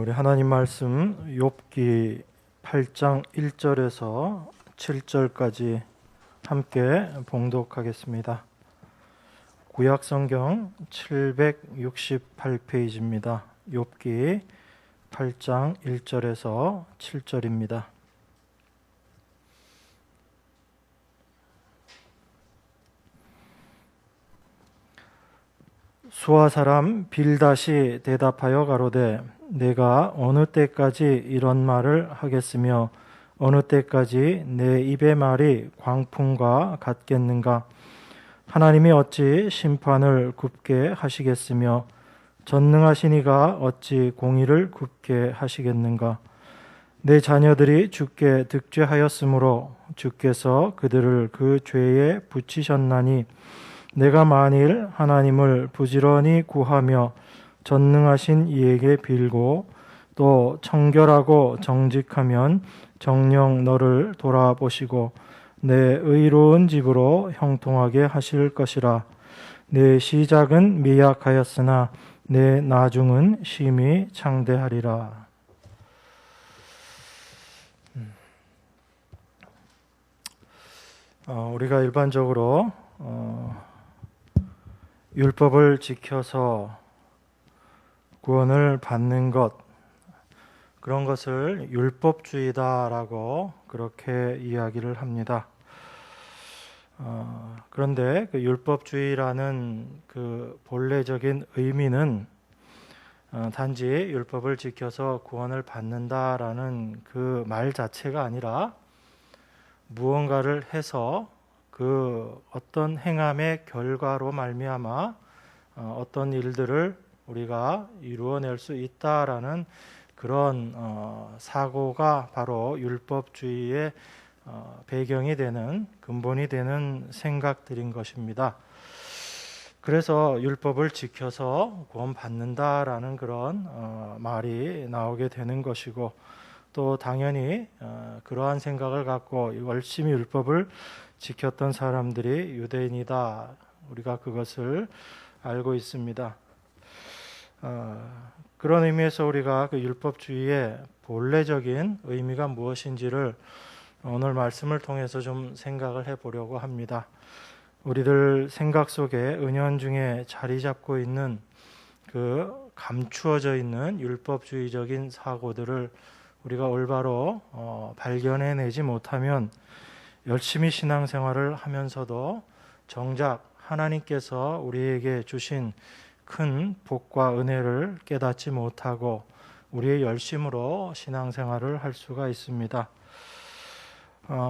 우리 하나님 말씀 욥기 8장 1절에서 7절까지 함께 봉독하겠습니다. 구약 성경 768페이지입니다. 욥기 8장 1절에서 7절입니다. 수아 사람 빌닷이 대답하여 가로되 내가 어느 때까지 이런 말을 하겠으며 어느 때까지 내 입의 말이 광풍과 같겠는가. 하나님이 어찌 심판을 굽게 하시겠으며 전능하신 이가 어찌 공의를 굽게 하시겠는가. 내 자녀들이 주께 득죄하였으므로 주께서 그들을 그 죄에 붙이셨나니 내가 만일 하나님을 부지런히 구하며 전능하신 이에게 빌고 또 청결하고 정직하면 정녕 너를 돌아보시고 내 의로운 집으로 형통하게 하실 것이라. 내 시작은 미약하였으나 내 나중은 심히 창대하리라. 우리가 일반적으로 율법을 지켜서 구원을 받는 것, 그런 것을 율법주의다라고 그렇게 이야기를 합니다. 그런데 그 율법주의라는 그 본래적인 의미는 단지 율법을 지켜서 구원을 받는다라는 그 말 자체가 아니라 무언가를 해서 그 어떤 행함의 결과로 말미암아 어떤 일들을 우리가 이루어낼 수 있다라는 그런 사고가 바로 율법주의의 배경이 되는 근본이 되는 생각들인 것입니다. 그래서 율법을 지켜서 구원받는다라는 그런 말이 나오게 되는 것이고, 또 당연히 그러한 생각을 갖고 열심히 율법을 지켰던 사람들이 유대인이다. 우리가 그것을 알고 있습니다. 그런 의미에서 우리가 그 율법주의의 본래적인 의미가 무엇인지를 오늘 말씀을 통해서 좀 생각을 해보려고 합니다. 우리들 생각 속에 은연중에 자리 잡고 있는 그 감추어져 있는 율법주의적인 사고들을 우리가 올바로 발견해내지 못하면 열심히 신앙생활을 하면서도 정작 하나님께서 우리에게 주신 큰 복과 은혜를 깨닫지 못하고 우리의 열심으로 신앙생활을 할 수가 있습니다.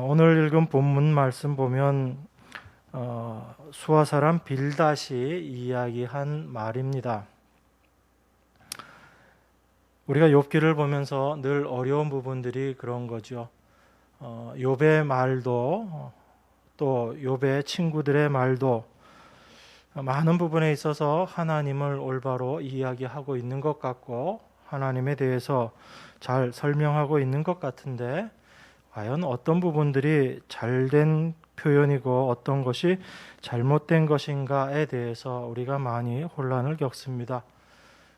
오늘 읽은 본문 말씀 보면 수아 사람 빌닷이 이야기한 말입니다. 우리가 욥기를 보면서 늘 어려운 부분들이 그런 거죠. 욥의 말도 또 욥의 친구들의 말도 많은 부분에 있어서 하나님을 올바로 이야기하고 있는 것 같고 하나님에 대해서 잘 설명하고 있는 것 같은데, 과연 어떤 부분들이 잘된 표현이고 어떤 것이 잘못된 것인가에 대해서 우리가 많이 혼란을 겪습니다.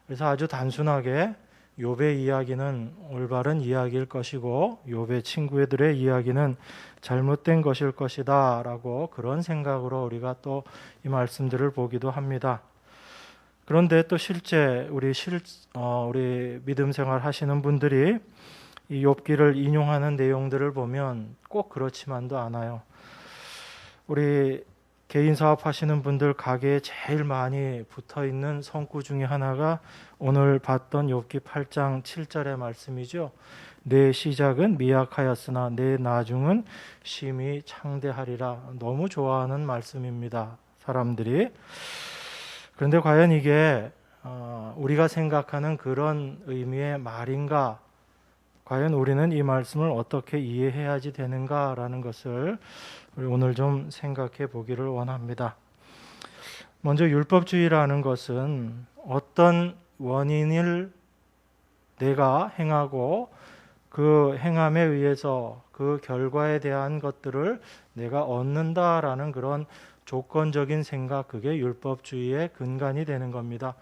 그래서 아주 단순하게 욥의 이야기는 올바른 이야기일 것이고 욥의 친구들의 이야기는 잘못된 것일 것이다 라고 그런 생각으로 우리가 또 이 말씀들을 보기도 합니다. 그런데 또 실제 우리 믿음 생활 하시는 분들이 이 욥기를 인용하는 내용들을 보면 꼭 그렇지만도 않아요. 우리 개인 사업하시는 분들 가게에 제일 많이 붙어있는 성구 중에 하나가 오늘 봤던 욥기 8장 7절의 말씀이죠. 내 시작은 미약하였으나 내 나중은 심히 창대하리라. 너무 좋아하는 말씀입니다, 사람들이. 그런데 과연 이게 우리가 생각하는 그런 의미의 말인가? 과연 우리는 이 말씀을 어떻게 이해해야지 되는가라는 것을 우리 오늘 좀 생각해 보기를 원합니다. 먼저 율법주의라는 것은 어떤 원인을 내가 행하고 그 행함에 의해서 그 결과에 대한 것들을 내가 얻는다라는 그런 조건적인 생각, 그게 율법주의의 근간이 되는 겁니다.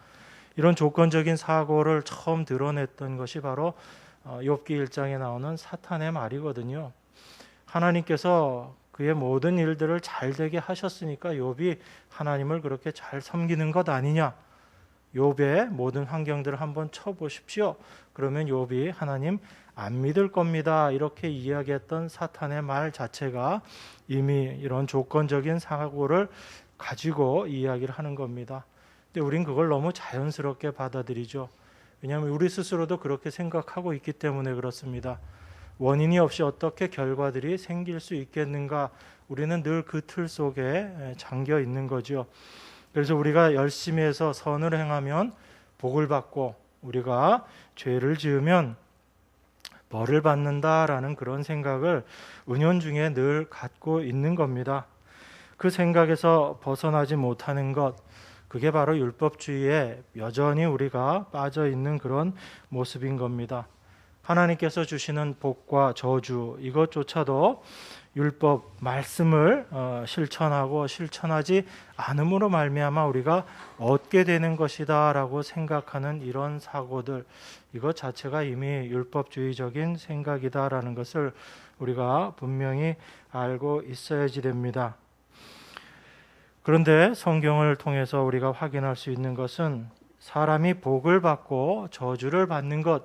이런 조건적인 사고를 처음 드러냈던 것이 바로 욥기 1장에 나오는 사탄의 말이거든요. 하나님께서 그의 모든 일들을 잘 되게 하셨으니까 욥이 하나님을 그렇게 잘 섬기는 것 아니냐. 욥의 모든 환경들을 한번 쳐보십시오. 그러면 욥이 하나님 안 믿을 겁니다. 이렇게 이야기했던 사탄의 말 자체가 이미 이런 조건적인 사고를 가지고 이야기를 하는 겁니다. 근데 우린 그걸 너무 자연스럽게 받아들이죠. 왜냐하면 우리 스스로도 그렇게 생각하고 있기 때문에 그렇습니다. 원인이 없이 어떻게 결과들이 생길 수 있겠는가? 우리는 늘 그 틀 속에 잠겨 있는 거죠. 그래서 우리가 열심히 해서 선을 행하면 복을 받고 우리가 죄를 지으면 벌을 받는다라는 그런 생각을 은연중에 늘 갖고 있는 겁니다. 그 생각에서 벗어나지 못하는 것, 그게 바로 율법주의에 여전히 우리가 빠져 있는 그런 모습인 겁니다. 하나님께서 주시는 복과 저주, 이것조차도 율법 말씀을 실천하고 실천하지 않음으로 말미암아 우리가 얻게 되는 것이다라고 생각하는 이런 사고들, 이것 자체가 이미 율법주의적인 생각이다라는 것을 우리가 분명히 알고 있어야지 됩니다. 그런데 성경을 통해서 우리가 확인할 수 있는 것은 사람이 복을 받고 저주를 받는 것,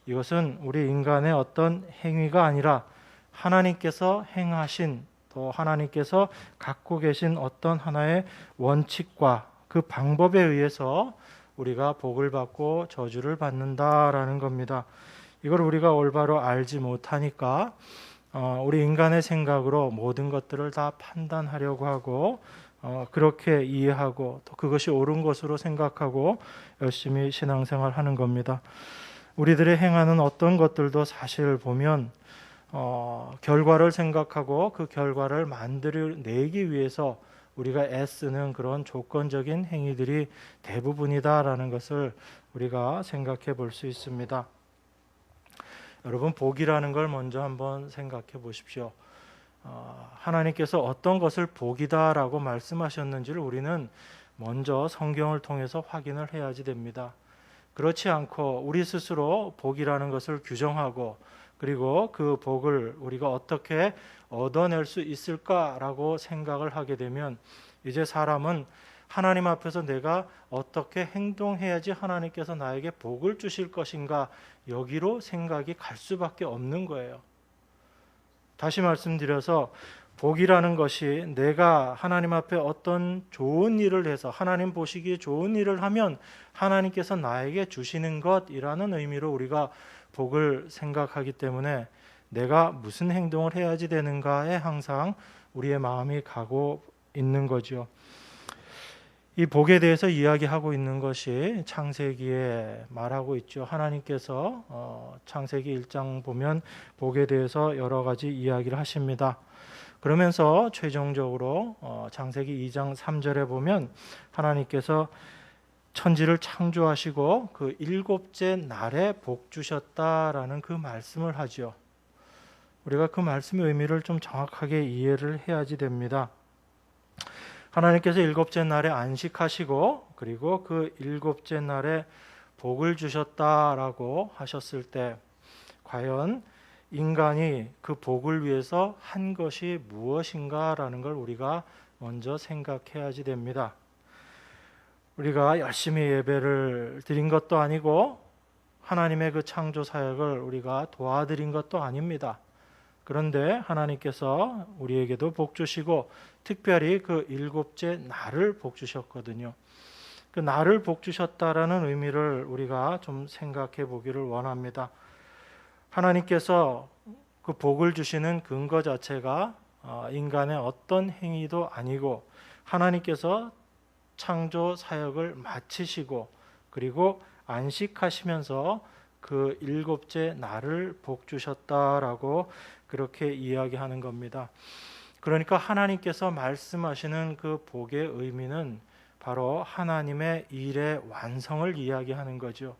이것은 우리 인간의 어떤 행위가 아니라 하나님께서 행하신, 또 하나님께서 갖고 계신 어떤 하나의 원칙과 그 방법에 의해서 우리가 복을 받고 저주를 받는다라는 겁니다. 이걸 우리가 올바로 알지 못하니까 우리 인간의 생각으로 모든 것들을 다 판단하려고 하고 그렇게 이해하고 또 그것이 옳은 것으로 생각하고 열심히 신앙생활 하는 겁니다. 우리들의 행하는 어떤 것들도 사실 보면 결과를 생각하고 그 결과를 만들어내기 위해서 우리가 애쓰는 그런 조건적인 행위들이 대부분이다라는 것을 우리가 생각해 볼 수 있습니다. 여러분, 복이라는 걸 먼저 한번 생각해 보십시오. 하나님께서 어떤 것을 복이다라고 말씀하셨는지를 우리는 먼저 성경을 통해서 확인을 해야지 됩니다. 그렇지 않고 우리 스스로 복이라는 것을 규정하고 그리고 그 복을 우리가 어떻게 얻어낼 수 있을까라고 생각을 하게 되면 이제 사람은 하나님 앞에서 내가 어떻게 행동해야지 하나님께서 나에게 복을 주실 것인가, 여기로 생각이 갈 수밖에 없는 거예요. 다시 말씀드려서 복이라는 것이 내가 하나님 앞에 어떤 좋은 일을 해서 하나님 보시기에 좋은 일을 하면 하나님께서 나에게 주시는 것이라는 의미로 우리가 복을 생각하기 때문에 내가 무슨 행동을 해야지 되는가에 항상 우리의 마음이 가고 있는 거죠. 이 복에 대해서 이야기하고 있는 것이 창세기에 말하고 있죠. 하나님께서 창세기 1장 보면 복에 대해서 여러 가지 이야기를 하십니다. 그러면서 최종적으로 창세기 2장 3절에 보면 하나님께서 천지를 창조하시고 그 일곱째 날에 복 주셨다라는 그 말씀을 하죠. 우리가 그 말씀의 의미를 좀 정확하게 이해를 해야지 됩니다. 하나님께서 일곱째 날에 안식하시고 그리고 그 일곱째 날에 복을 주셨다라고 하셨을 때 과연 인간이 그 복을 위해서 한 것이 무엇인가라는 걸 우리가 먼저 생각해야지 됩니다. 우리가 열심히 예배를 드린 것도 아니고 하나님의 그 창조 사역을 우리가 도와드린 것도 아닙니다. 그런데 하나님께서 우리에게도 복 주시고 특별히 그 일곱째 날을 복 주셨거든요. 그 날을 복 주셨다라는 의미를 우리가 좀 생각해 보기를 원합니다. 하나님께서 그 복을 주시는 근거 자체가 인간의 어떤 행위도 아니고 하나님께서 창조 사역을 마치시고 그리고 안식하시면서 그 일곱째 날을 복 주셨다라고 그렇게 이야기하는 겁니다. 그러니까 하나님께서 말씀하시는 그 복의 의미는 바로 하나님의 일의 완성을 이야기하는 거죠.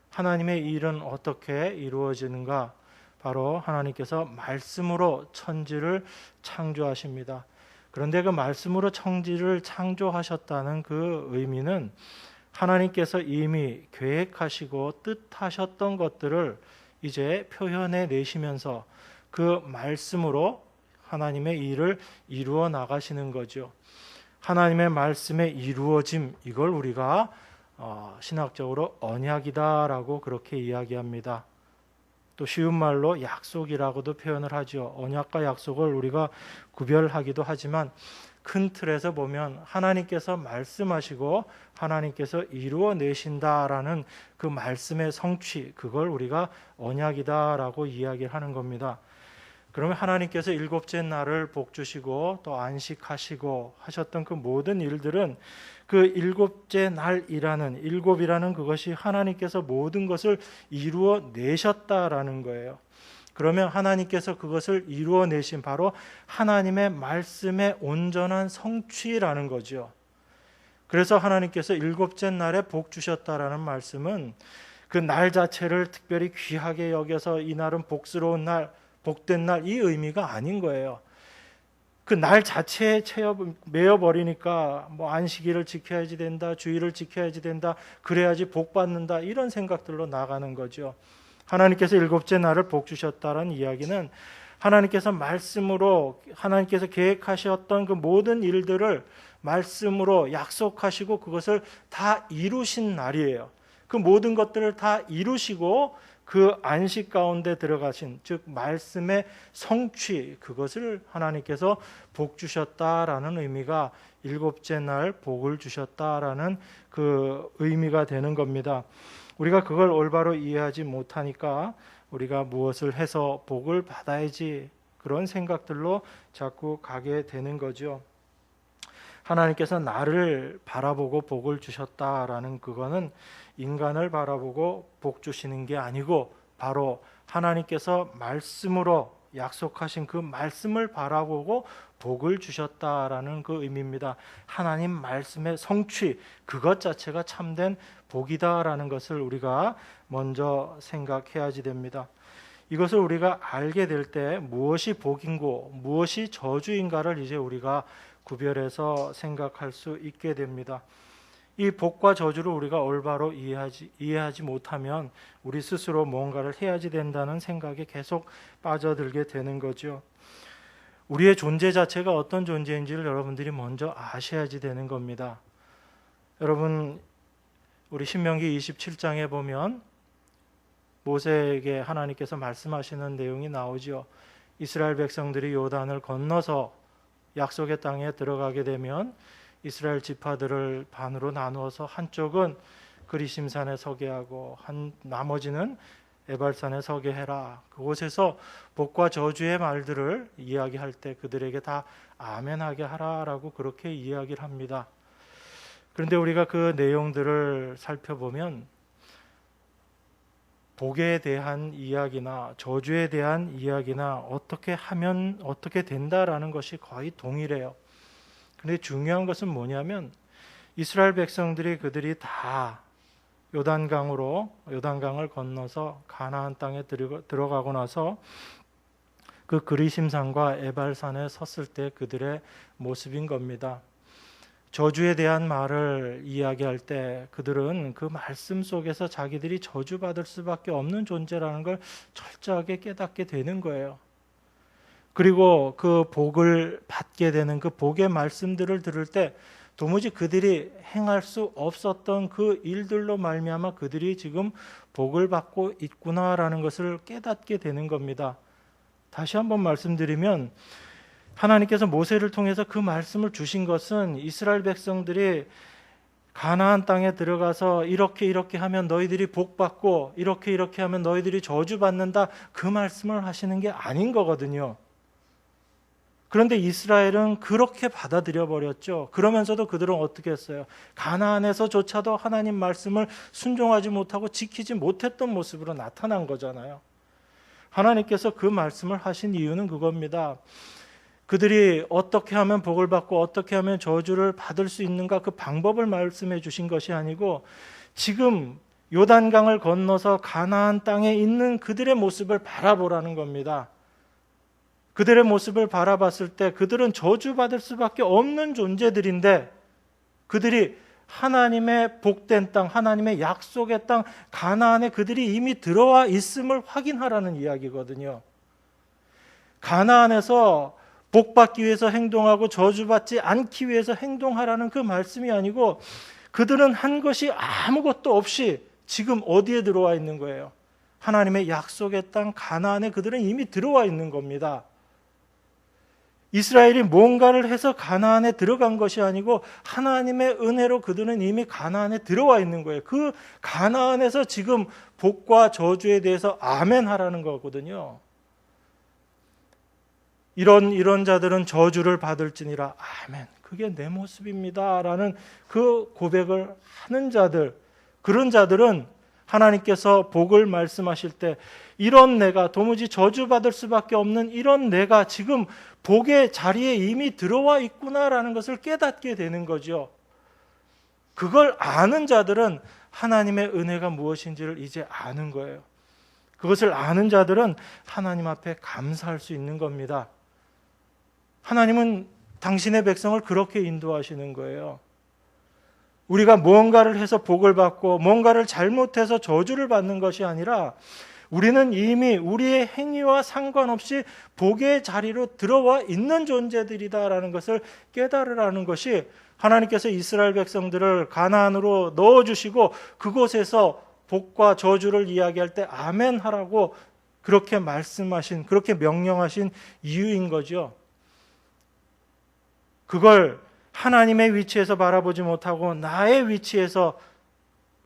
하나님의 일은 어떻게 이루어지는가? 바로 하나님께서 말씀으로 천지를 창조하십니다. 그런데 그 말씀으로 천지를 창조하셨다는 그 의미는 하나님께서 이미 계획하시고 뜻하셨던 것들을 이제 표현해 내시면서 그 말씀으로 하나님의 일을 이루어 나가시는 거죠. 하나님의 말씀의 이루어짐, 이걸 우리가 신학적으로 언약이다라고 그렇게 이야기합니다. 또 쉬운 말로 약속이라고도 표현을 하죠. 언약과 약속을 우리가 구별하기도 하지만 큰 틀에서 보면 하나님께서 말씀하시고 하나님께서 이루어내신다라는 그 말씀의 성취, 그걸 우리가 언약이다라고 이야기를 하는 겁니다. 그러면 하나님께서 일곱째 날을 복주시고 또 안식하시고 하셨던 그 모든 일들은 그 일곱째 날이라는, 일곱이라는 그것이 하나님께서 모든 것을 이루어내셨다라는 거예요. 그러면 하나님께서 그것을 이루어내신 바로 하나님의 말씀의 온전한 성취라는 거죠. 그래서 하나님께서 일곱째 날에 복 주셨다라는 말씀은 그 날 자체를 특별히 귀하게 여겨서 이 날은 복스러운 날, 복된 날, 이 의미가 아닌 거예요. 그 날 자체에 매여버리니까 뭐 안식일을 지켜야지 된다, 주일을 지켜야지 된다, 그래야지 복 받는다, 이런 생각들로 나가는 거죠. 하나님께서 일곱째 날을 복 주셨다는 이야기는 하나님께서 말씀으로, 하나님께서 계획하셨던 그 모든 일들을 말씀으로 약속하시고 그것을 다 이루신 날이에요. 그 모든 것들을 다 이루시고 그 안식 가운데 들어가신, 즉 말씀의 성취, 그것을 하나님께서 복 주셨다라는 의미가 일곱째 날 복을 주셨다라는 그 의미가 되는 겁니다. 우리가 그걸 올바로 이해하지 못하니까 우리가 무엇을 해서 복을 받아야지, 그런 생각들로 자꾸 가게 되는 거죠. 하나님께서 나를 바라보고 복을 주셨다라는 그거는 인간을 바라보고 복 주시는 게 아니고 바로 하나님께서 말씀으로 약속하신 그 말씀을 바라보고 복을 주셨다라는 그 의미입니다. 하나님 말씀의 성취, 그것 자체가 참된 복이다라는 것을 우리가 먼저 생각해야지 됩니다. 이것을 우리가 알게 될 때 무엇이 복인고 무엇이 저주인가를 이제 우리가 구별해서 생각할 수 있게 됩니다. 이 복과 저주를 우리가 올바로 이해하지 못하면 우리 스스로 뭔가를 해야지 된다는 생각에 계속 빠져들게 되는 거죠. 우리의 존재 자체가 어떤 존재인지를 여러분들이 먼저 아셔야지 되는 겁니다. 여러분, 우리 신명기 27장에 보면 모세에게 하나님께서 말씀하시는 내용이 나오죠. 이스라엘 백성들이 요단을 건너서 약속의 땅에 들어가게 되면 이스라엘 지파들을 반으로 나누어서 한쪽은 그리심산에 서게 하고 나머지는 에발산에 서게 해라. 그곳에서 복과 저주의 말들을 이야기할 때 그들에게 다 아멘하게 하라라고 그렇게 이야기를 합니다. 그런데 우리가 그 내용들을 살펴보면 복에 대한 이야기나 저주에 대한 이야기나 어떻게 하면 어떻게 된다라는 것이 거의 동일해요. 그런데 중요한 것은 뭐냐면 이스라엘 백성들이 그들이 다 요단강을 건너서 가나안 땅에 들어가고 나서 그 그리심산과 에발산에 섰을 때 그들의 모습인 겁니다. 저주에 대한 말을 이야기할 때 그들은 그 말씀 속에서 자기들이 저주받을 수밖에 없는 존재라는 걸 철저하게 깨닫게 되는 거예요. 그리고 그 복을 받게 되는 그 복의 말씀들을 들을 때 도무지 그들이 행할 수 없었던 그 일들로 말미암아 그들이 지금 복을 받고 있구나라는 것을 깨닫게 되는 겁니다. 다시 한번 말씀드리면 하나님께서 모세를 통해서 그 말씀을 주신 것은 이스라엘 백성들이 가나안 땅에 들어가서 이렇게 하면 너희들이 복 받고 이렇게 하면 너희들이 저주 받는다, 그 말씀을 하시는 게 아닌 거거든요. 그런데 이스라엘은 그렇게 받아들여 버렸죠. 그러면서도 그들은 어떻게 했어요? 가나안에서조차도 하나님 말씀을 순종하지 못하고 지키지 못했던 모습으로 나타난 거잖아요. 하나님께서 그 말씀을 하신 이유는 그겁니다. 그들이 어떻게 하면 복을 받고 어떻게 하면 저주를 받을 수 있는가, 그 방법을 말씀해 주신 것이 아니고 지금 요단강을 건너서 가나안 땅에 있는 그들의 모습을 바라보라는 겁니다. 그들의 모습을 바라봤을 때 그들은 저주받을 수밖에 없는 존재들인데 그들이 하나님의 복된 땅, 하나님의 약속의 땅 가나안에 그들이 이미 들어와 있음을 확인하라는 이야기거든요. 가나안에서 복받기 위해서 행동하고 저주받지 않기 위해서 행동하라는 그 말씀이 아니고 그들은 한 것이 아무것도 없이 지금 어디에 들어와 있는 거예요? 하나님의 약속의 땅 가나안에 그들은 이미 들어와 있는 겁니다. 이스라엘이 뭔가를 해서 가나안에 들어간 것이 아니고 하나님의 은혜로 그들은 이미 가나안에 들어와 있는 거예요. 그 가나안에서 지금 복과 저주에 대해서 아멘 하라는 거거든요. 이런 자들은 저주를 받을지니라 아멘. 그게 내 모습입니다. 라는 그 고백을 하는 자들, 그런 자들은 하나님께서 복을 말씀하실 때 이런 내가 도무지 저주받을 수밖에 없는 이런 내가 지금 복의 자리에 이미 들어와 있구나라는 것을 깨닫게 되는 거죠. 그걸 아는 자들은 하나님의 은혜가 무엇인지를 이제 아는 거예요. 그것을 아는 자들은 하나님 앞에 감사할 수 있는 겁니다. 하나님은 당신의 백성을 그렇게 인도하시는 거예요. 우리가 무언가를 해서 복을 받고 뭔가를 잘못해서 저주를 받는 것이 아니라 우리는 이미 우리의 행위와 상관없이 복의 자리로 들어와 있는 존재들이다라는 것을 깨달으라는 것이 하나님께서 이스라엘 백성들을 가나안으로 넣어주시고 그곳에서 복과 저주를 이야기할 때 아멘 하라고 그렇게 말씀하신, 그렇게 명령하신 이유인 거죠. 그걸 하나님의 위치에서 바라보지 못하고 나의 위치에서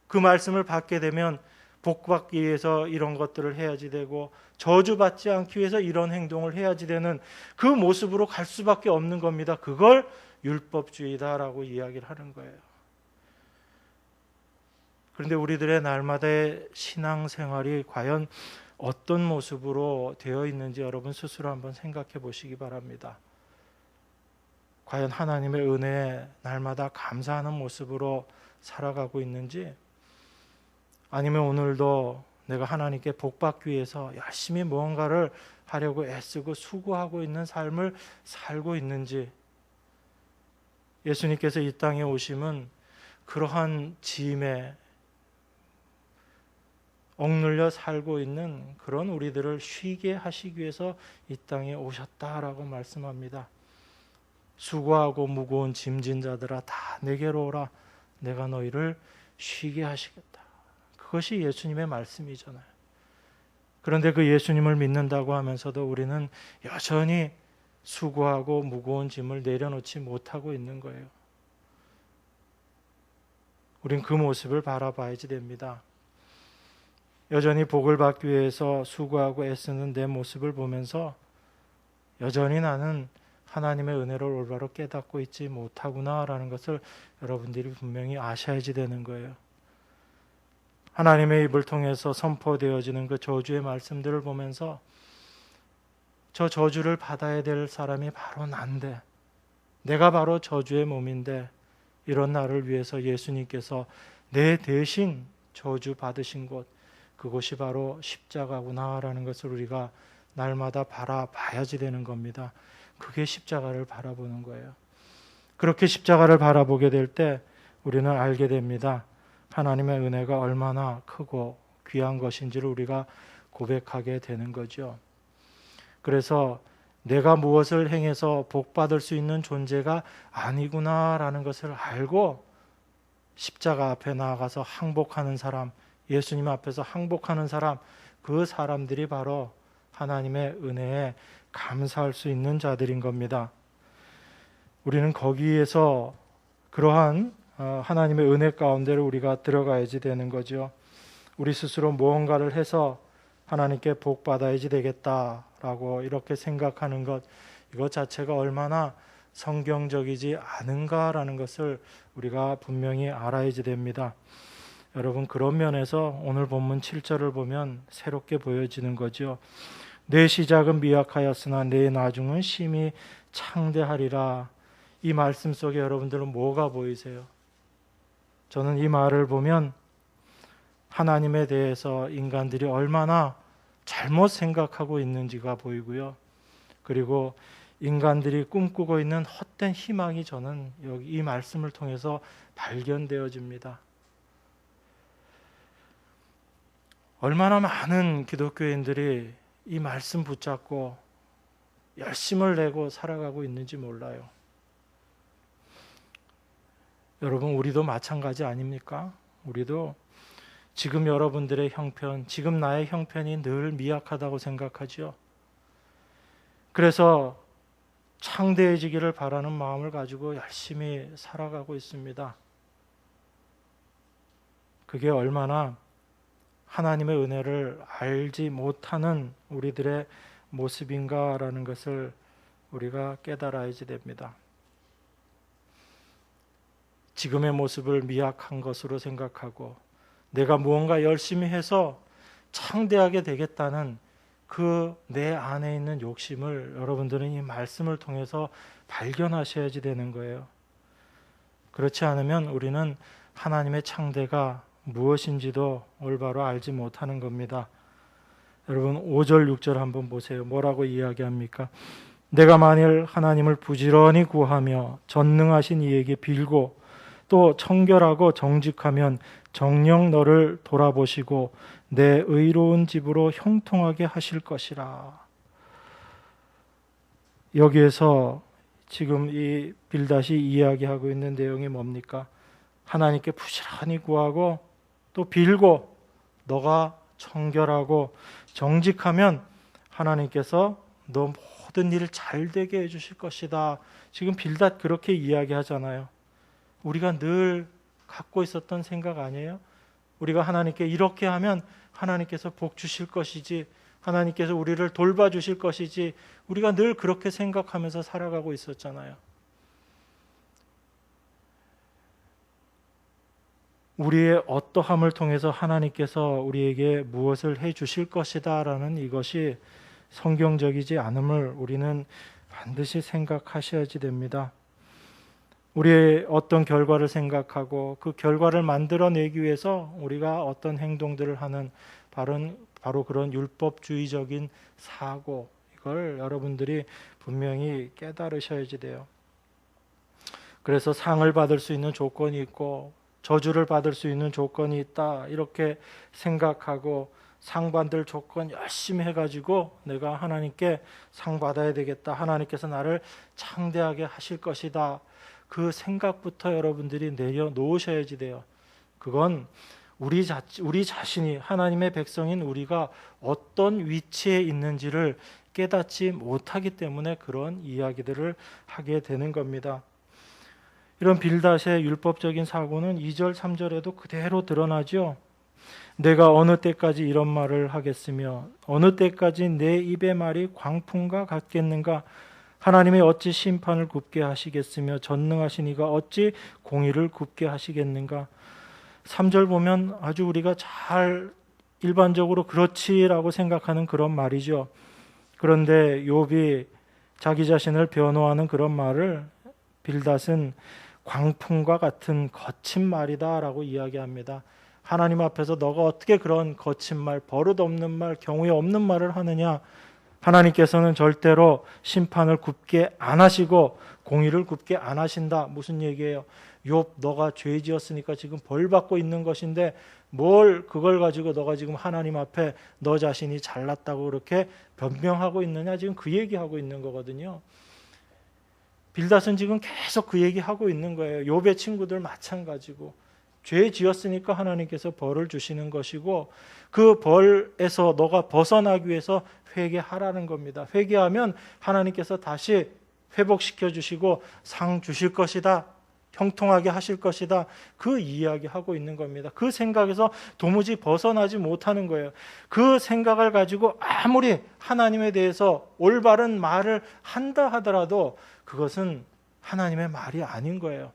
그 말씀을 받게 되면 복받기 위해서 이런 것들을 해야지 되고 저주받지 않기 위해서 이런 행동을 해야지 되는 그 모습으로 갈 수밖에 없는 겁니다. 그걸 율법주의다라고 이야기를 하는 거예요. 그런데 우리들의 날마다의 신앙생활이 과연 어떤 모습으로 되어 있는지 여러분 스스로 한번 생각해 보시기 바랍니다. 과연 하나님의 은혜에 날마다 감사하는 모습으로 살아가고 있는지, 아니면 오늘도 내가 하나님께 복받기 위해서 열심히 무언가를 하려고 애쓰고 수고하고 있는 삶을 살고 있는지. 예수님께서 이 땅에 오심은 그러한 짐에 억눌려 살고 있는 그런 우리들을 쉬게 하시기 위해서 이 땅에 오셨다라고 말씀합니다. 수고하고 무거운 짐진 자들아 다 내게로 오라. 내가 너희를 쉬게 하시겠다. 그것이 예수님의 말씀이잖아요. 그런데 그 예수님을 믿는다고 하면서도 우리는 여전히 수고하고 무거운 짐을 내려놓지 못하고 있는 거예요. 우린 그 모습을 바라봐야지 됩니다. 여전히 복을 받기 위해서 수고하고 애쓰는 내 모습을 보면서 여전히 나는 하나님의 은혜를 올바로 깨닫고 있지 못하구나라는 것을 여러분들이 분명히 아셔야지 되는 거예요. 하나님의 입을 통해서 선포되어지는 그 저주의 말씀들을 보면서 저 저주를 받아야 될 사람이 바로 난데, 내가 바로 저주의 몸인데 이런 나를 위해서 예수님께서 내 대신 저주 받으신 곳, 그곳이 바로 십자가구나라는 것을 우리가 날마다 바라봐야지 되는 겁니다. 그게 십자가를 바라보는 거예요. 그렇게 십자가를 바라보게 될 때 우리는 알게 됩니다. 하나님의 은혜가 얼마나 크고 귀한 것인지를 우리가 고백하게 되는 거죠. 그래서 내가 무엇을 행해서 복받을 수 있는 존재가 아니구나라는 것을 알고 십자가 앞에 나아가서 항복하는 사람, 예수님 앞에서 항복하는 사람, 그 사람들이 바로 하나님의 은혜에 감사할 수 있는 자들인 겁니다. 우리는 거기에서 그러한 하나님의 은혜 가운데로 우리가 들어가야지 되는 거죠. 우리 스스로 무언가를 해서 하나님께 복 받아야지 되겠다라고 이렇게 생각하는 것, 이것 자체가 얼마나 성경적이지 않은가라는 것을 우리가 분명히 알아야지 됩니다. 여러분, 그런 면에서 오늘 본문 7절을 보면 새롭게 보여지는 거죠. 내 시작은 미약하였으나 내 나중은 심히 창대하리라. 이 말씀 속에 여러분들은 뭐가 보이세요? 저는 이 말을 보면 하나님에 대해서 인간들이 얼마나 잘못 생각하고 있는지가 보이고요. 그리고 인간들이 꿈꾸고 있는 헛된 희망이 저는 여기 이 말씀을 통해서 발견되어집니다. 얼마나 많은 기독교인들이 이 말씀 붙잡고 열심을 내고 살아가고 있는지 몰라요. 여러분, 우리도 마찬가지 아닙니까? 우리도 지금 여러분들의 형편, 지금 나의 형편이 늘 미약하다고 생각하죠. 그래서 창대해지기를 바라는 마음을 가지고 열심히 살아가고 있습니다. 그게 얼마나 하나님의 은혜를 알지 못하는 우리들의 모습인가라는 것을 우리가 깨달아야지 됩니다. 지금의 모습을 미약한 것으로 생각하고 내가 무언가 열심히 해서 창대하게 되겠다는 그 내 안에 있는 욕심을 여러분들은 이 말씀을 통해서 발견하셔야지 되는 거예요. 그렇지 않으면 우리는 하나님의 창대가 무엇인지도 올바로 알지 못하는 겁니다. 여러분 5절 6절 한번 보세요. 뭐라고 이야기합니까? 내가 만일 하나님을 부지런히 구하며 전능하신 이에게 빌고 또 청결하고 정직하면 정녕 너를 돌아보시고 내 의로운 집으로 형통하게 하실 것이라. 여기에서 지금 이 빌닷이 이야기하고 있는 내용이 뭡니까? 하나님께 부지런히 구하고 또 빌고 너가 청결하고 정직하면 하나님께서 너 모든 일 잘 되게 해주실 것이다. 지금 빌닷 그렇게 이야기하잖아요. 우리가 늘 갖고 있었던 생각 아니에요? 우리가 하나님께 이렇게 하면 하나님께서 복 주실 것이지, 하나님께서 우리를 돌봐주실 것이지, 우리가 늘 그렇게 생각하면서 살아가고 있었잖아요. 우리의 어떠함을 통해서 하나님께서 우리에게 무엇을 해주실 것이다 라는 이것이 성경적이지 않음을 우리는 반드시 생각하셔야지 됩니다. 우리의 어떤 결과를 생각하고 그 결과를 만들어내기 위해서 우리가 어떤 행동들을 하는 바로 그런 율법주의적인 사고, 이걸 여러분들이 분명히 깨달으셔야지 돼요. 그래서 상을 받을 수 있는 조건이 있고 저주를 받을 수 있는 조건이 있다 이렇게 생각하고 상 받을 조건 열심히 해가지고 내가 하나님께 상 받아야 되겠다, 하나님께서 나를 창대하게 하실 것이다, 그 생각부터 여러분들이 내려놓으셔야지 돼요. 그건 우리 자신이 하나님의 백성인 우리가 어떤 위치에 있는지를 깨닫지 못하기 때문에 그런 이야기들을 하게 되는 겁니다. 이런 빌닷의 율법적인 사고는 2절 3절에도 그대로 드러나죠. 내가 어느 때까지 이런 말을 하겠으며 어느 때까지 내 입의 말이 광풍과 같겠는가? 하나님이 어찌 심판을 굽게 하시겠으며 전능하신 이가 어찌 공의를 굽게 하시겠는가? 3절 보면 아주 우리가 잘 일반적으로 그렇지라고 생각하는 그런 말이죠. 그런데 욥이 자기 자신을 변호하는 그런 말을 빌닷은 광풍과 같은 거친 말이다라고 이야기합니다. 하나님 앞에서 너가 어떻게 그런 거친 말, 버릇없는 말, 경우에 없는 말을 하느냐? 하나님께서는 절대로 심판을 굽게 안 하시고 공의를 굽게 안 하신다. 무슨 얘기예요? 욥, 너가 죄 지었으니까 지금 벌 받고 있는 것인데 뭘 그걸 가지고 너가 지금 하나님 앞에 너 자신이 잘났다고 그렇게 변명하고 있느냐? 지금 그 얘기하고 있는 거거든요. 빌닷은 지금 계속 그 얘기하고 있는 거예요. 욥의 친구들 마찬가지고 죄 지었으니까 하나님께서 벌을 주시는 것이고 그 벌에서 너가 벗어나기 위해서 회개하라는 겁니다. 회개하면 하나님께서 다시 회복시켜 주시고 상 주실 것이다. 형통하게 하실 것이다. 그 이야기하고 있는 겁니다. 그 생각에서 도무지 벗어나지 못하는 거예요. 그 생각을 가지고 아무리 하나님에 대해서 올바른 말을 한다 하더라도 그것은 하나님의 말이 아닌 거예요.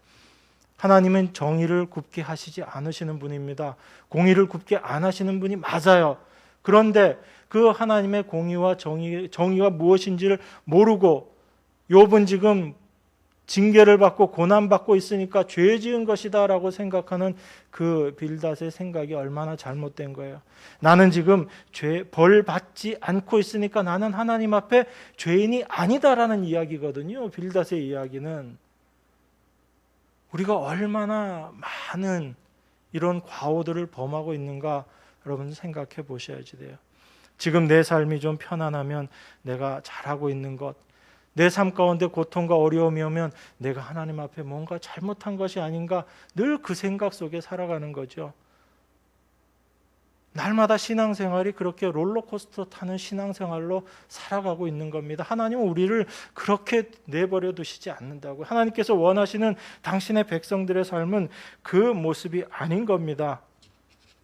하나님은 정의를 굽게 하시지 않으시는 분입니다. 공의를 굽게 안 하시는 분이 맞아요. 그런데 그 하나님의 공의와 정의가 무엇인지를 모르고 욥은 지금 징계를 받고 고난받고 있으니까 죄 지은 것이다 라고 생각하는 그 빌닷의 생각이 얼마나 잘못된 거예요. 나는 지금 벌 받지 않고 있으니까 나는 하나님 앞에 죄인이 아니다라는 이야기거든요. 빌닷의 이야기는. 우리가 얼마나 많은 이런 과오들을 범하고 있는가 여러분 생각해 보셔야지 돼요. 지금 내 삶이 좀 편안하면 내가 잘하고 있는 것, 내 삶 가운데 고통과 어려움이 오면 내가 하나님 앞에 뭔가 잘못한 것이 아닌가 늘 그 생각 속에 살아가는 거죠. 날마다 신앙생활이 그렇게 롤러코스터 타는 신앙생활로 살아가고 있는 겁니다. 하나님은 우리를 그렇게 내버려 두시지 않는다고요. 하나님께서 원하시는 당신의 백성들의 삶은 그 모습이 아닌 겁니다.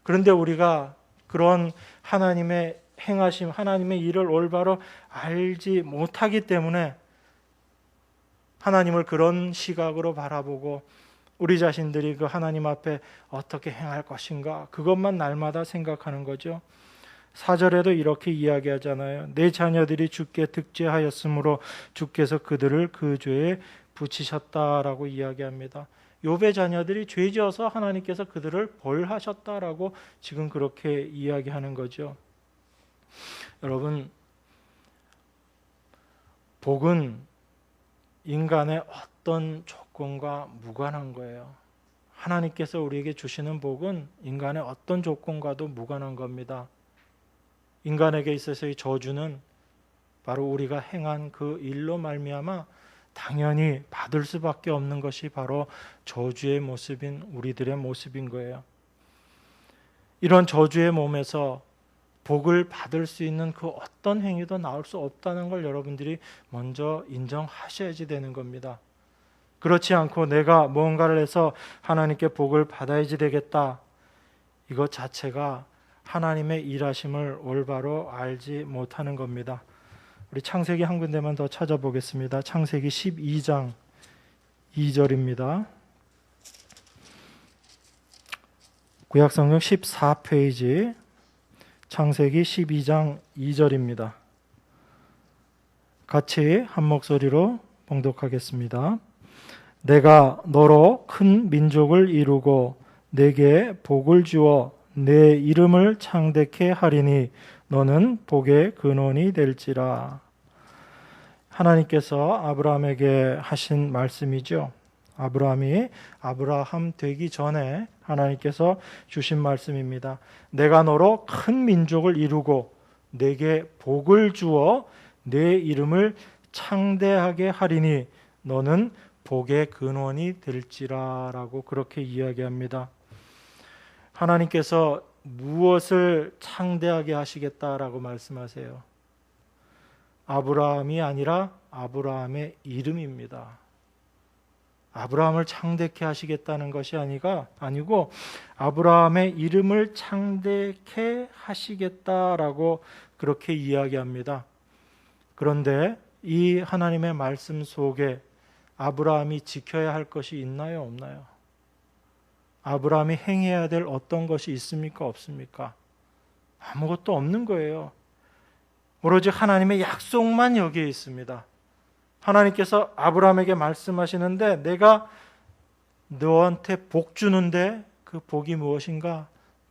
그런데 우리가 그런 하나님의 행하심, 하나님의 일을 올바로 알지 못하기 때문에 하나님을 그런 시각으로 바라보고 우리 자신들이 그 하나님 앞에 어떻게 행할 것인가 그것만 날마다 생각하는 거죠. 4절에도 이렇게 이야기하잖아요. 내 자녀들이 주께 득죄하였으므로 주께서 그들을 그 죄에 붙이셨다라고 이야기합니다. 욥의 자녀들이 죄지어서 하나님께서 그들을 벌하셨다라고 지금 그렇게 이야기하는 거죠. 여러분, 복은 인간의 어떤 조건과 무관한 거예요. 하나님께서 우리에게 주시는 복은 인간의 어떤 조건과도 무관한 겁니다. 인간에게 있어서의 저주는 바로 우리가 행한 그 일로 말미암아 당연히 받을 수밖에 없는 것이 바로 저주의 모습인 우리들의 모습인 거예요. 이런 저주의 몸에서 복을 받을 수 있는 그 어떤 행위도 나올 수 없다는 걸 여러분들이 먼저 인정하셔야지 되는 겁니다. 그렇지 않고 내가 뭔가를 해서 하나님께 복을 받아야지 되겠다. 이것 자체가 하나님의 일하심을 올바로 알지 못하는 겁니다. 우리 창세기 한 군데만 더 찾아보겠습니다. 창세기 12장 2절입니다. 구약성경 14페이지 창세기 12장 2절입니다. 같이 한 목소리로 봉독하겠습니다. 내가 너로 큰 민족을 이루고 내게 복을 주어 내 이름을 창대케 하리니 너는 복의 근원이 될지라. 하나님께서 아브라함에게 하신 말씀이죠. 아브라함이 아브라함 되기 전에 하나님께서 주신 말씀입니다. 내가 너로 큰 민족을 이루고 내게 복을 주어 내 이름을 창대하게 하리니 너는 복의 근원이 될지라 라고 그렇게 이야기합니다. 하나님께서 무엇을 창대하게 하시겠다라고 말씀하세요? 아브라함이 아니라 아브라함의 이름입니다. 아브라함을 창대케 하시겠다는 것이 아니고 아브라함의 이름을 창대케 하시겠다라고 그렇게 이야기합니다. 그런데 이 하나님의 말씀 속에 아브라함이 지켜야 할 것이 있나요, 없나요? 아브라함이 행해야 될 어떤 것이 있습니까, 없습니까? 아무것도 없는 거예요. 오로지 하나님의 약속만 여기에 있습니다. 하나님께서 아브라함에게 말씀하시는데 내가 너한테 복 주는데 그 복이 무엇인가?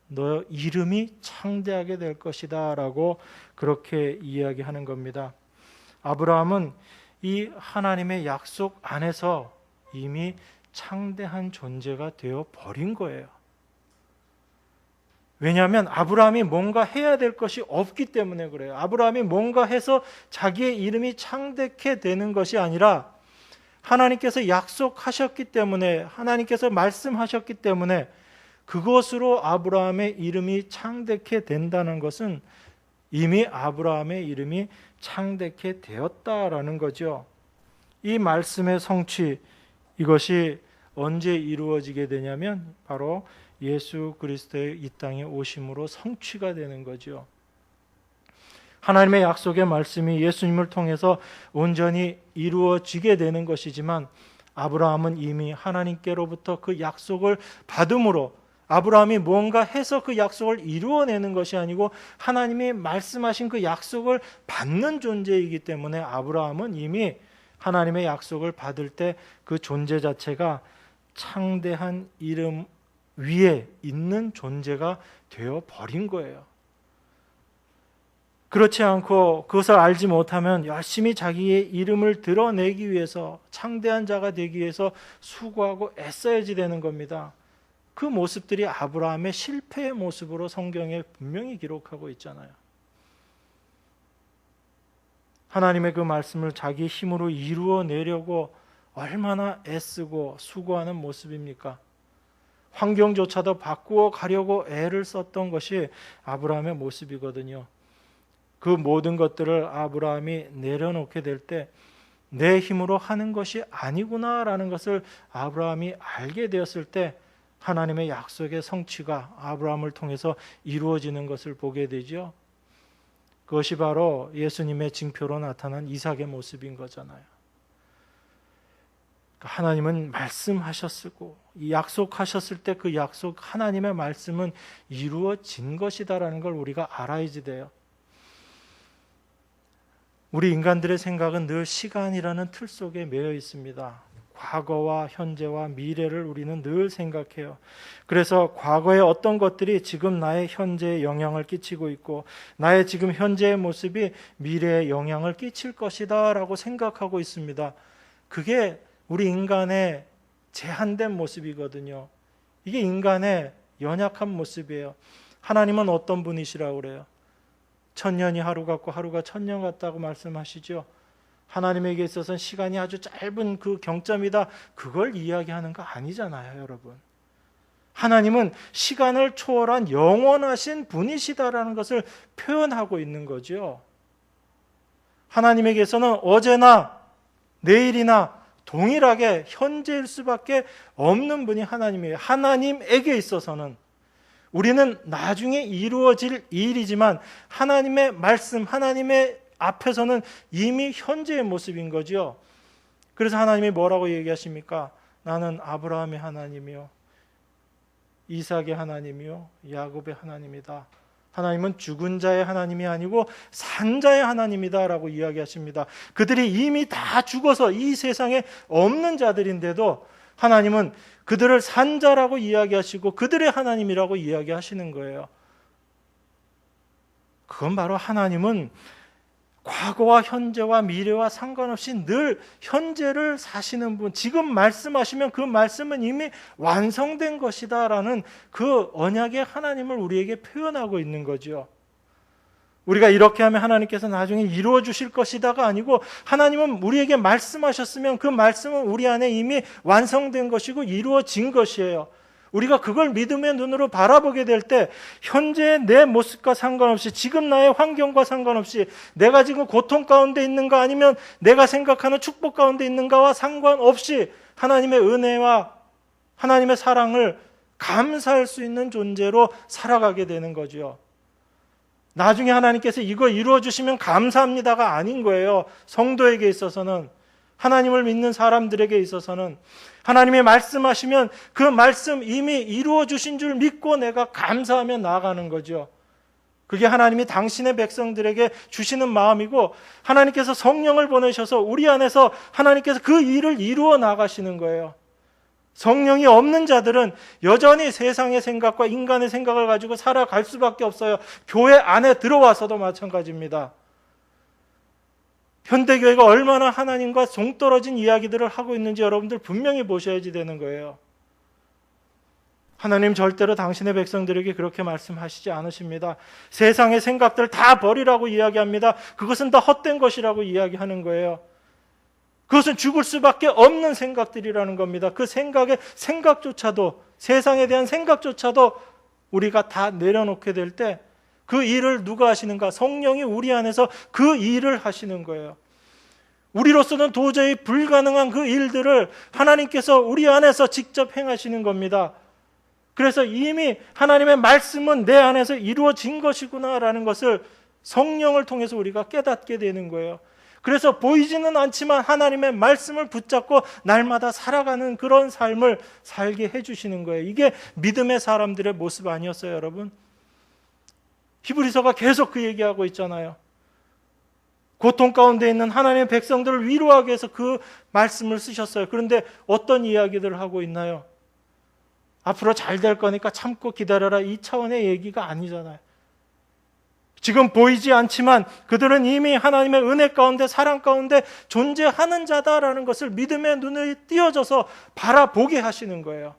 너 이름이 창대하게 될 것이다 라고 그렇게 이야기하는 겁니다. 아브라함은 이 하나님의 약속 안에서 이미 창대한 존재가 되어 버린 거예요. 왜냐하면 아브라함이 뭔가 해야 될 것이 없기 때문에 그래요. 아브라함이 뭔가 해서 자기의 이름이 창대케 되는 것이 아니라 하나님께서 약속하셨기 때문에, 하나님께서 말씀하셨기 때문에 그것으로 아브라함의 이름이 창대케 된다는 것은 이미 아브라함의 이름이 창대케 되었다라는 거죠. 이 말씀의 성취, 이것이 언제 이루어지게 되냐면 바로 예수 그리스도의 이 땅에 오심으로 성취가 되는 거죠. 하나님의 약속의 말씀이 예수님을 통해서 온전히 이루어지게 되는 것이지만 아브라함은 이미 하나님께로부터 그 약속을 받음으로 아브라함이 뭔가 해서 그 약속을 이루어내는 것이 아니고 하나님이 말씀하신 그 약속을 받는 존재이기 때문에 아브라함은 이미 하나님의 약속을 받을 때 그 존재 자체가 창대한 이름 위에 있는 존재가 되어 버린 거예요. 그렇지 않고 그것을 알지 못하면 열심히 자기의 이름을 드러내기 위해서, 창대한 자가 되기 위해서 수고하고 애써야지 되는 겁니다. 그 모습들이 아브라함의 실패의 모습으로 성경에 분명히 기록하고 있잖아요. 하나님의 그 말씀을 자기 힘으로 이루어내려고 얼마나 애쓰고 수고하는 모습입니까? 환경조차도 바꾸어 가려고 애를 썼던 것이 아브라함의 모습이거든요. 그 모든 것들을 아브라함이 내려놓게 될 때 내 힘으로 하는 것이 아니구나라는 것을 아브라함이 알게 되었을 때 하나님의 약속의 성취가 아브라함을 통해서 이루어지는 것을 보게 되죠. 그것이 바로 예수님의 징표로 나타난 이삭의 모습인 거잖아요. 하나님은 말씀하셨고 약속하셨을 때 그 약속, 하나님의 말씀은 이루어진 것이다라는 걸 우리가 알아야지 돼요. 우리 인간들의 생각은 늘 시간이라는 틀 속에 매여 있습니다. 과거와 현재와 미래를 우리는 늘 생각해요. 그래서 과거의 어떤 것들이 지금 나의 현재에 영향을 끼치고 있고 나의 지금 현재의 모습이 미래에 영향을 끼칠 것이다 라고 생각하고 있습니다. 그게 우리 인간의 제한된 모습이거든요. 이게 인간의 연약한 모습이에요. 하나님은 어떤 분이시라고 그래요? 천년이 하루 같고 하루가 천년 같다고 말씀하시죠. 하나님에게 있어서는 시간이 아주 짧은 그 경점이다, 그걸 이야기하는 거 아니잖아요, 여러분. 하나님은 시간을 초월한 영원하신 분이시다라는 것을 표현하고 있는 거죠. 하나님에게서는 어제나 내일이나 동일하게 현재일 수밖에 없는 분이 하나님이에요. 하나님에게 있어서는 우리는 나중에 이루어질 일이지만 하나님의 말씀, 하나님의 앞에서는 이미 현재의 모습인 거죠. 그래서 하나님이 뭐라고 얘기하십니까? 나는 아브라함의 하나님이요, 이삭의 하나님이요, 야곱의 하나님이다. 하나님은 죽은 자의 하나님이 아니고 산 자의 하나님이다 라고 이야기하십니다. 그들이 이미 다 죽어서 이 세상에 없는 자들인데도 하나님은 그들을 산 자라고 이야기하시고 그들의 하나님이라고 이야기하시는 거예요. 그건 바로 하나님은 과거와 현재와 미래와 상관없이 늘 현재를 사시는 분, 지금 말씀하시면 그 말씀은 이미 완성된 것이다라는 그 언약의 하나님을 우리에게 표현하고 있는 거죠. 우리가 이렇게 하면 하나님께서 나중에 이루어 주실 것이다가 아니고 하나님은 우리에게 말씀하셨으면 그 말씀은 우리 안에 이미 완성된 것이고 이루어진 것이에요. 우리가 그걸 믿음의 눈으로 바라보게 될 때 현재의 내 모습과 상관없이, 지금 나의 환경과 상관없이, 내가 지금 고통 가운데 있는가 아니면 내가 생각하는 축복 가운데 있는가와 상관없이 하나님의 은혜와 하나님의 사랑을 감사할 수 있는 존재로 살아가게 되는 거죠. 나중에 하나님께서 이거 이루어 주시면 감사합니다가 아닌 거예요. 성도에게 있어서는, 하나님을 믿는 사람들에게 있어서는 하나님의 말씀하시면 그 말씀 이미 이루어 주신 줄 믿고 내가 감사하며 나아가는 거죠. 그게 하나님이 당신의 백성들에게 주시는 마음이고 하나님께서 성령을 보내셔서 우리 안에서 하나님께서 그 일을 이루어 나가시는 거예요. 성령이 없는 자들은 여전히 세상의 생각과 인간의 생각을 가지고 살아갈 수밖에 없어요. 교회 안에 들어와서도 마찬가지입니다. 현대교회가 얼마나 하나님과 동떨어진 이야기들을 하고 있는지 여러분들 분명히 보셔야지 되는 거예요. 하나님 절대로 당신의 백성들에게 그렇게 말씀하시지 않으십니다. 세상의 생각들 다 버리라고 이야기합니다. 그것은 다 헛된 것이라고 이야기하는 거예요. 그것은 죽을 수밖에 없는 생각들이라는 겁니다. 그 생각조차도, 세상에 대한 생각조차도 우리가 다 내려놓게 될 때 그 일을 누가 하시는가? 성령이 우리 안에서 그 일을 하시는 거예요. 우리로서는 도저히 불가능한 그 일들을 하나님께서 우리 안에서 직접 행하시는 겁니다. 그래서 이미 하나님의 말씀은 내 안에서 이루어진 것이구나라는 것을 성령을 통해서 우리가 깨닫게 되는 거예요. 그래서 보이지는 않지만 하나님의 말씀을 붙잡고 날마다 살아가는 그런 삶을 살게 해주시는 거예요. 이게 믿음의 사람들의 모습 아니었어요, 여러분? 히브리서가 계속 그 얘기하고 있잖아요. 고통 가운데 있는 하나님의 백성들을 위로하기 위해서 그 말씀을 쓰셨어요. 그런데 어떤 이야기들을 하고 있나요? 앞으로 잘 될 거니까 참고 기다려라, 이 차원의 얘기가 아니잖아요. 지금 보이지 않지만 그들은 이미 하나님의 은혜 가운데, 사랑 가운데 존재하는 자다라는 것을 믿음의 눈을 띄어져서 바라보게 하시는 거예요.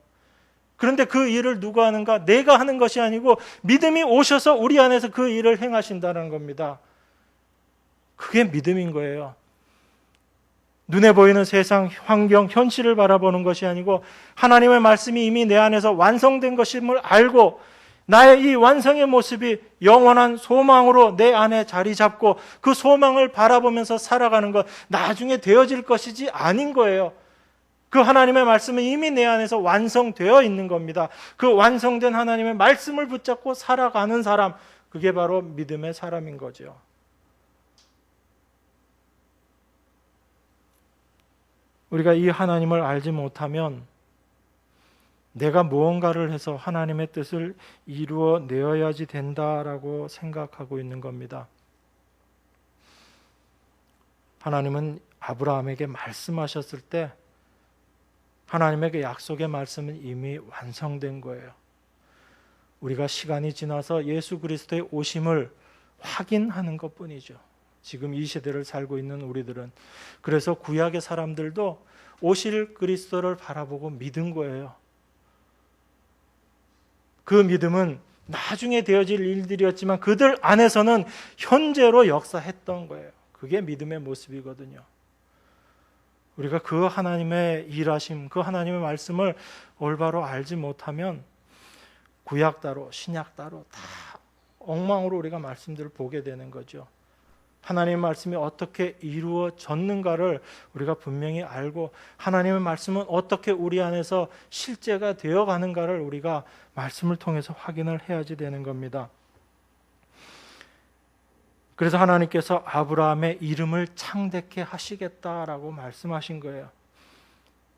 그런데 그 일을 누가 하는가? 내가 하는 것이 아니고 믿음이 오셔서 우리 안에서 그 일을 행하신다는 겁니다. 그게 믿음인 거예요. 눈에 보이는 세상, 환경, 현실을 바라보는 것이 아니고 하나님의 말씀이 이미 내 안에서 완성된 것임을 알고 나의 이 완성의 모습이 영원한 소망으로 내 안에 자리 잡고 그 소망을 바라보면서 살아가는 것, 나중에 되어질 것이지 아닌 거예요. 그 하나님의 말씀은 이미 내 안에서 완성되어 있는 겁니다. 그 완성된 하나님의 말씀을 붙잡고 살아가는 사람, 그게 바로 믿음의 사람인 거죠. 우리가 이 하나님을 알지 못하면 내가 무언가를 해서 하나님의 뜻을 이루어 내어야지 된다라고 생각하고 있는 겁니다. 하나님은 아브라함에게 말씀하셨을 때 하나님의 그 약속의 말씀은 이미 완성된 거예요. 우리가 시간이 지나서 예수 그리스도의 오심을 확인하는 것뿐이죠. 지금 이 시대를 살고 있는 우리들은. 그래서 구약의 사람들도 오실 그리스도를 바라보고 믿은 거예요. 그 믿음은 나중에 되어질 일들이었지만 그들 안에서는 현재로 역사했던 거예요. 그게 믿음의 모습이거든요. 우리가 그 하나님의 일하심, 그 하나님의 말씀을 올바로 알지 못하면 구약 따로 신약 따로 다 엉망으로 우리가 말씀들을 보게 되는 거죠. 하나님의 말씀이 어떻게 이루어졌는가를 우리가 분명히 알고 하나님의 말씀은 어떻게 우리 안에서 실제가 되어가는가를 우리가 말씀을 통해서 확인을 해야지 되는 겁니다. 그래서 하나님께서 아브라함의 이름을 창대케 하시겠다라고 말씀하신 거예요.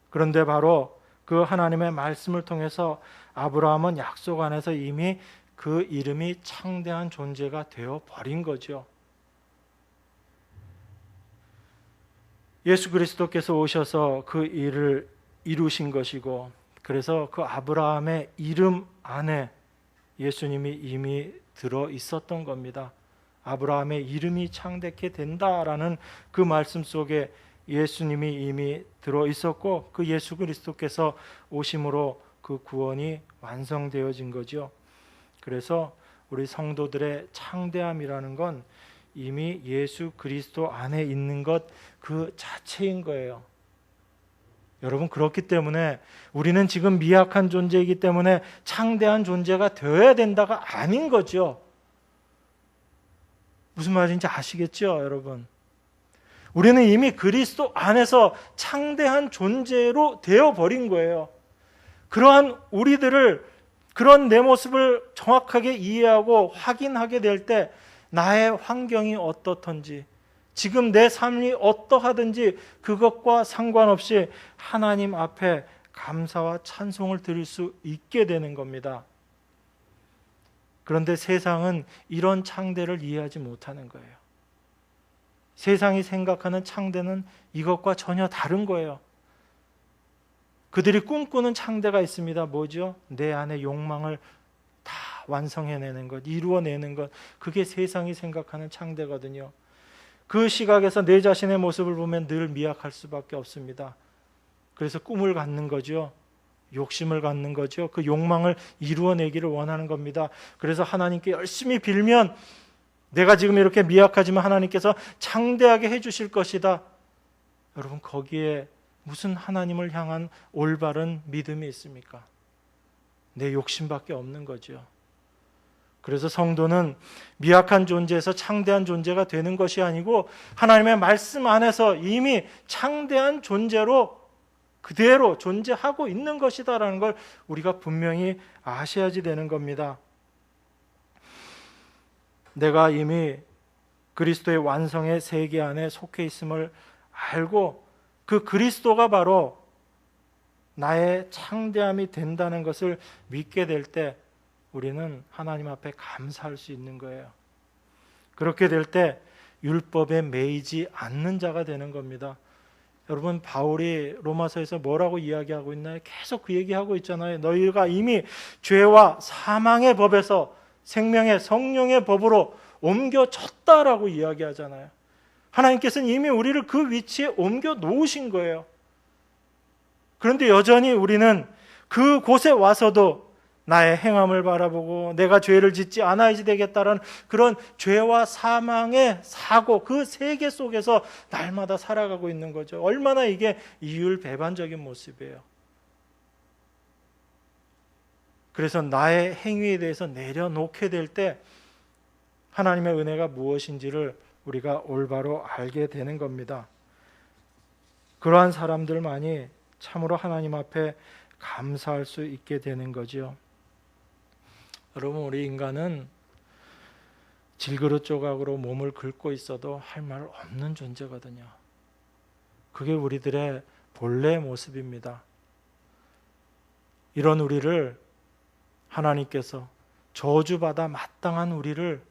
그런데 바로 그 하나님의 말씀을 통해서 아브라함은 약속 안에서 이미 그 이름이 창대한 존재가 되어버린 거죠. 예수 그리스도께서 오셔서 그 일을 이루신 것이고, 그래서 그 아브라함의 이름 안에 예수님이 이미 들어 있었던 겁니다. 아브라함의 이름이 창대케 된다라는 그 말씀 속에 예수님이 이미 들어 있었고, 그 예수 그리스도께서 오심으로 그 구원이 완성되어진 거죠. 그래서 우리 성도들의 창대함이라는 건 이미 예수 그리스도 안에 있는 것 그 자체인 거예요. 여러분, 그렇기 때문에 우리는 지금 미약한 존재이기 때문에 창대한 존재가 되어야 된다가 아닌 거죠. 무슨 말인지 아시겠죠, 여러분? 우리는 이미 그리스도 안에서 창대한 존재로 되어버린 거예요. 그러한 우리들을, 그런 내 모습을 정확하게 이해하고 확인하게 될 때 나의 환경이 어떻든지, 지금 내 삶이 어떠하든지 그것과 상관없이 하나님 앞에 감사와 찬송을 드릴 수 있게 되는 겁니다. 그런데 세상은 이런 창대를 이해하지 못하는 거예요. 세상이 생각하는 창대는 이것과 전혀 다른 거예요. 그들이 꿈꾸는 창대가 있습니다. 뭐죠? 내 안의 욕망을 다 완성해내는 것, 이루어내는 것, 그게 세상이 생각하는 창대거든요. 그 시각에서 내 자신의 모습을 보면 늘 미약할 수밖에 없습니다. 그래서 꿈을 갖는 거죠. 욕심을 갖는 거죠. 그 욕망을 이루어내기를 원하는 겁니다. 그래서 하나님께 열심히 빌면 내가 지금 이렇게 미약하지만 하나님께서 창대하게 해주실 것이다. 여러분, 거기에 무슨 하나님을 향한 올바른 믿음이 있습니까? 내 욕심밖에 없는 거죠. 그래서 성도는 미약한 존재에서 창대한 존재가 되는 것이 아니고 하나님의 말씀 안에서 이미 창대한 존재로 그대로 존재하고 있는 것이다라는 걸 우리가 분명히 아셔야지 되는 겁니다. 내가 이미 그리스도의 완성의 세계 안에 속해 있음을 알고 그 그리스도가 바로 나의 창대함이 된다는 것을 믿게 될 때 우리는 하나님 앞에 감사할 수 있는 거예요. 그렇게 될 때 율법에 매이지 않는 자가 되는 겁니다. 여러분, 바울이 로마서에서 뭐라고 이야기하고 있나요? 계속 그 얘기하고 있잖아요. 너희가 이미 죄와 사망의 법에서 생명의 성령의 법으로 옮겨졌다라고 이야기하잖아요. 하나님께서는 이미 우리를 그 위치에 옮겨 놓으신 거예요. 그런데 여전히 우리는 그곳에 와서도 나의 행함을 바라보고 내가 죄를 짓지 않아야지 되겠다라는 그런 죄와 사망의 사고, 그 세계 속에서 날마다 살아가고 있는 거죠. 얼마나 이게 이율배반적인 모습이에요. 그래서 나의 행위에 대해서 내려놓게 될 때 하나님의 은혜가 무엇인지를 우리가 올바로 알게 되는 겁니다. 그러한 사람들만이 참으로 하나님 앞에 감사할 수 있게 되는 거죠. 여러분, 우리 인간은 질그릇 조각으로 몸을 긁고 있어도 할 말 없는 존재거든요. 그게 우리들의 본래 모습입니다. 이런 우리를 하나님께서 저주받아 마땅한 우리를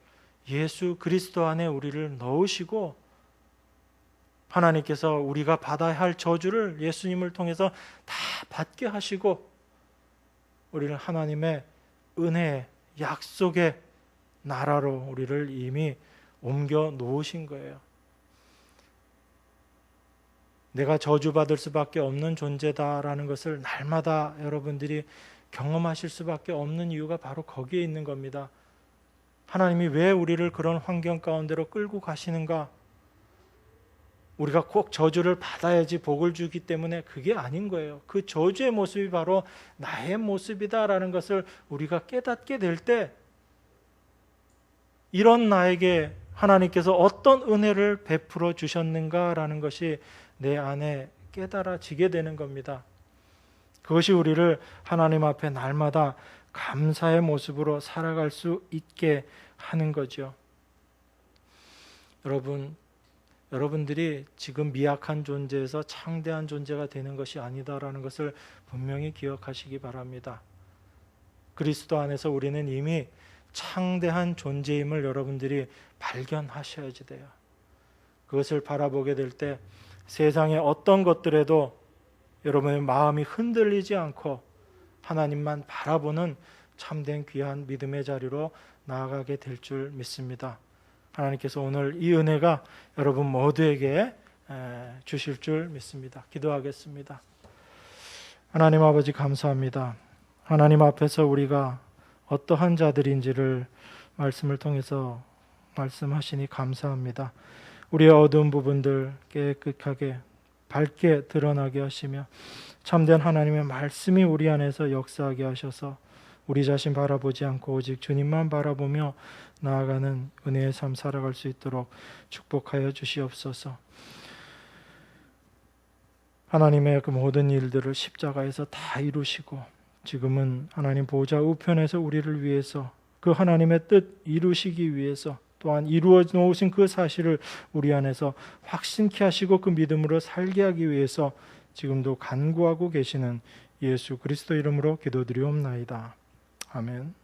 예수 그리스도 안에 우리를 넣으시고 하나님께서 우리가 받아야 할 저주를 예수님을 통해서 다 받게 하시고 우리를 하나님의 은혜의 약속의 나라로 우리를 이미 옮겨 놓으신 거예요. 내가 저주받을 수밖에 없는 존재다라는 것을 날마다 여러분들이 경험하실 수밖에 없는 이유가 바로 거기에 있는 겁니다. 하나님이 왜 우리를 그런 환경 가운데로 끌고 가시는가? 우리가 꼭 저주를 받아야지 복을 주기 때문에 그게 아닌 거예요. 그 저주의 모습이 바로 나의 모습이다라는 것을 우리가 깨닫게 될 때 이런 나에게 하나님께서 어떤 은혜를 베풀어 주셨는가라는 것이 내 안에 깨달아지게 되는 겁니다. 그것이 우리를 하나님 앞에 날마다 감사의 모습으로 살아갈 수 있게 하는 거죠. 여러분들이 지금 미약한 존재에서 창대한 존재가 되는 것이 아니다라는 것을 분명히 기억하시기 바랍니다. 그리스도 안에서 우리는 이미 창대한 존재임을 여러분들이 발견하셔야지 돼요. 그것을 바라보게 될 때 세상의 어떤 것들에도 여러분의 마음이 흔들리지 않고 하나님만 바라보는 참된 귀한 믿음의 자리로 나아가게 될 줄 믿습니다. 하나님께서 오늘 이 은혜가 여러분 모두에게 주실 줄 믿습니다. 기도하겠습니다. 하나님 아버지, 감사합니다. 하나님 앞에서 우리가 어떠한 자들인지를 말씀을 통해서 말씀하시니 감사합니다. 우리의 어두운 부분들 깨끗하게 밝게 드러나게 하시며 참된 하나님의 말씀이 우리 안에서 역사하게 하셔서 우리 자신 바라보지 않고 오직 주님만 바라보며 나아가는 은혜의 삶 살아갈 수 있도록 축복하여 주시옵소서. 하나님의 그 모든 일들을 십자가에서 다 이루시고 지금은 하나님 보좌 우편에서 우리를 위해서 그 하나님의 뜻 이루시기 위해서 또한 이루어 놓으신 그 사실을 우리 안에서 확신케 하시고 그 믿음으로 살게 하기 위해서 지금도 간구하고 계시는 예수 그리스도 이름으로 기도드리옵나이다. 아멘.